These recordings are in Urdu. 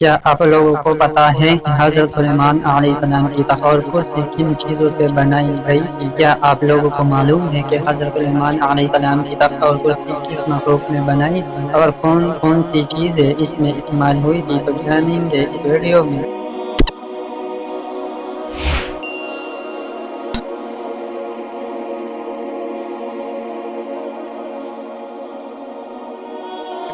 کیا آپ لوگوں کو پتا ہے کہ حضرت سلیمان علیہ السلام کی تخت اور کرسی کن چیزوں سے بنائی گئی تھی؟ کیا آپ لوگوں کو معلوم ہے کہ حضرت سلیمان علیہ السلام کی تخت اور کرسی کس مخلوق نے بنائی تھی اور کون کون سی چیزیں اس میں استعمال ہوئی تھی؟ تو جانیں گے اس ویڈیو میں۔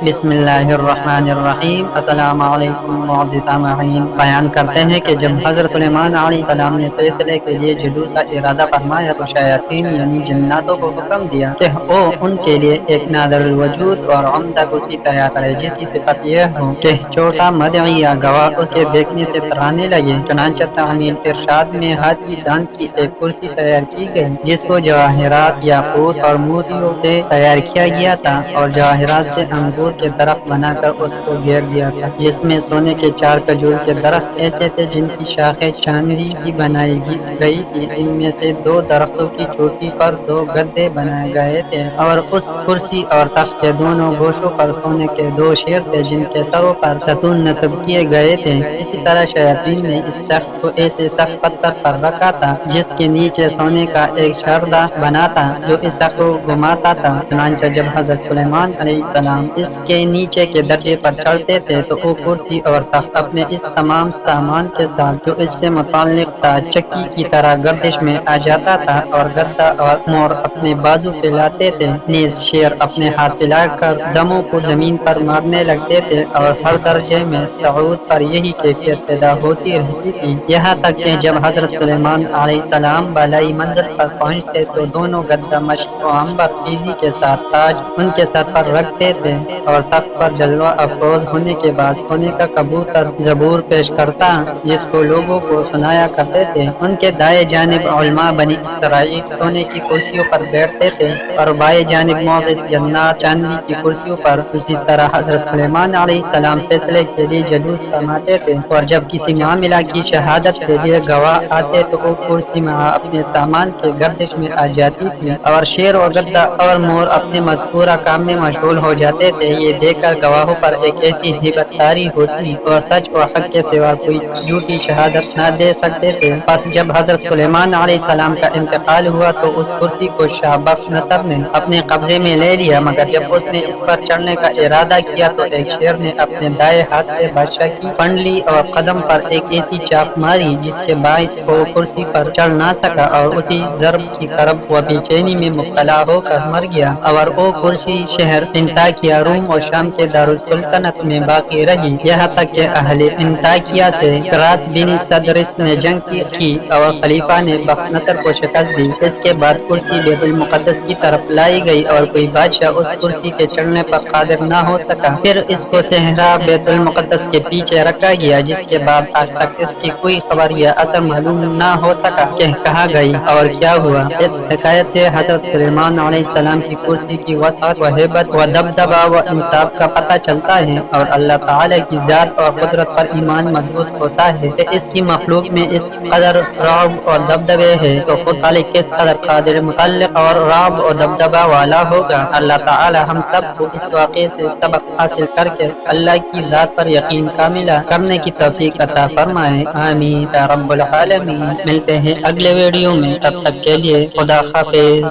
بسم اللہ الرحمن الرحیم۔ السلام علیکم معزز سامعین۔ بیان کرتے ہیں کہ جب حضرت سلیمان علیہ السلام نے فیصلے کے لیے جلوس کا ارادہ فرمایا تو شیاطین یعنی جناتوں کو حکم دیا کہ وہ ان کے لیے ایک نادر الوجود اور عمدہ کرسی تیار کرے جس کی صفت یہ ہو کہ چھوٹا مدعی یا گواہ اسے دیکھنے سے ترانے لگے۔ چنانچہ تعمیل ارشاد میں ہاتھی دانت کی ایک کرسی تیار کی گئی جس کو جواہرات، یاقوت اور موتیوں سے تیار کیا گیا تھا اور جواہرات سے انگور کے درخت بنا کر اس کو گھیر دیا تھا، جس میں سونے کے 4 کھجور کے درخت ایسے تھے جن کی شاخیں چاندی کی بنائی گئی تھی۔ ان میں سے 2 درختوں کی چوٹی پر 2 گدے بنائے گئے تھے اور اس کرسی اور تخت کے دونوں گوشوں پر سونے کے 2 شیر تھے جن کے سروں پر ستون نصب کیے گئے تھے۔ اسی طرح شیاطین نے اس تخت کو ایسے سخت پتھر پر رکھا تھا جس کے نیچے سونے کا ایک شردہ بنا تھا جو اس تخت کو گھماتا تھا۔ چنانچہ جب حضرت سلیمان علیہ السلام اس کے نیچے کے درجے پر چڑھتے تھے تو وہ کرسی اور تخت اپنے اس تمام سامان کے ساتھ جو اس سے متعلق تھا چکی کی طرح گردش میں آ جاتا تھا اور گدا اور مور اپنے بازو پھیلاتے تھے، نیز شیر اپنے ہاتھ پھیلا کر دموں کو زمین پر مارنے لگتے تھے اور ہر درجے میں صعود پر یہی کیفیت پیدا ہوتی رہتی تھی، یہاں تک کہ جب حضرت سلیمان علیہ السلام بالائی منزل پر پہنچتے تو دونوں گدا مشق و عنبر تیزی کے ساتھ تاج ان کے سر پر رکھتے تھے اور تخت پر جلوہ افروز ہونے کے بعد سونے کا کبوتر زبور پیش کرتا جس کو لوگوں کو سنایا کرتے تھے۔ ان کے دائیں جانب علماء بنی اسرائیل سونے کی کرسیوں پر بیٹھتے تھے اور بائیں جانب معزز جنات چاندی کی کرسیوں پر۔ اسی طرح حضرت سلیمان علیہ السلام فیصلے کے لیے جلوس فرماتے تھے اور جب کسی معاملہ کی شہادت کے لیے گواہ آتے تو وہ کرسی میں اپنے سامان کے گردش میں آ جاتی تھی اور شیر و گدا اور مور اپنے مذکورہ کام میں مشغول ہو جاتے تھے۔ یہ دیکھ کر گواہوں پر ایک ایسی ہیبت طاری ہوتی اور سچ و حق کے سوا کوئی جھوٹی شہادت نہ دے سکتے تھے۔ پس جب حضرت سلیمان علیہ السلام کا انتقال ہوا تو اس کرسی کو شاہ بخت نصر نے اپنے قبضے میں لے لیا، مگر جب اس نے اس پر چڑھنے کا ارادہ کیا تو ایک شیر نے اپنے دائیں ہاتھ سے بادشاہ کی پنڈلی اور قدم پر ایک ایسی چاپ ماری جس کے باعث وہ کرسی پر چڑھ نہ سکا اور اسی ضرب کی کرب و بے چینی میں مبتلا ہو کر مر گیا اور وہ کرسی شہر انطاکیہ روم اور شام کے دارالسلطنت میں باقی رہی، یہاں تک کہ اہل انطاکیہ سے کراس بن صدرس نے جنگ کی اور خلیفہ نے بخت نصر کو شکست دی۔ اس کے بعد کرسی بیت المقدس کی طرف لائی گئی اور کوئی بادشاہ اس کرسی کے چڑھنے پر قادر نہ ہو سکا۔ پھر اس کو صحرا بیت المقدس کے پیچھے رکھا گیا جس کے بعد آج تک اس کی کوئی خبر یا اثر معلوم نہ ہو سکا کہ کہاں گئی اور کیا ہوا۔ اس حکایت سے حضرت سلیمان علیہ السلام کی کرسی کی وسعت و ہیبت و دبدبہ و انصاف کا پتہ چلتا ہے اور اللہ تعالی کی ذات اور قدرت پر ایمان مضبوط ہوتا ہے کہ اس کی مخلوق میں اس قدر رعب اور دبدبے ہے تو خود خالق کس قدر قادر متعلق اور رعب و دبدبہ والا ہوگا۔ اللہ تعالی ہم سب کو اس واقعے سے سبق حاصل کر کے اللہ کی ذات پر یقین کاملہ کرنے کی توفیق عطا فرمائے، آمین یا رب العالمین۔ ملتے ہیں اگلے ویڈیو میں، تب تک کے لیے خدا حافظ۔